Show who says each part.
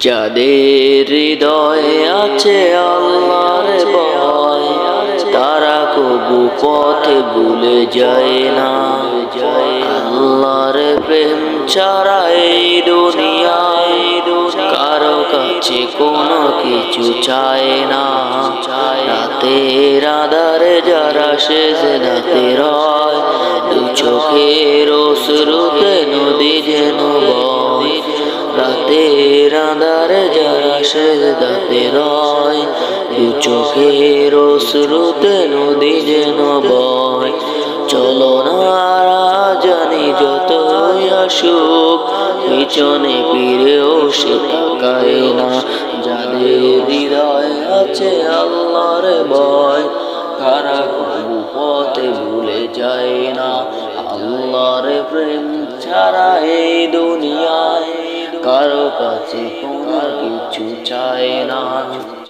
Speaker 1: যাদের হৃদয়ে আছে আল্লাহর ভয়, তারা কবু পথে ভুলে যায় না। আল্লাহর প্রেম ছাড়া এই দুনিয়ায় কারো কাছে কোনো কিছু চায় না। রাতের আঁধারে যারা সেজদাতে রয়, দু চোখের অশ্রুতে নদী যেন বয়। রাতের আঁধারে যারা সেজদাতে রয়, দু চোখের অশ্রুতে নদী যেন বয়। চলো না জানি যতই আসুক, পিছনে ফিরেও সে তাকায় না। যাদের হৃদয়ে আছে আল্লাহর ভয়, তারা কবু পথে ভুলে যায় না। আল্লাহর প্রেম ছাড়া এই দুনিয়ায় কারো কাছে কোনো কিছু চায় না।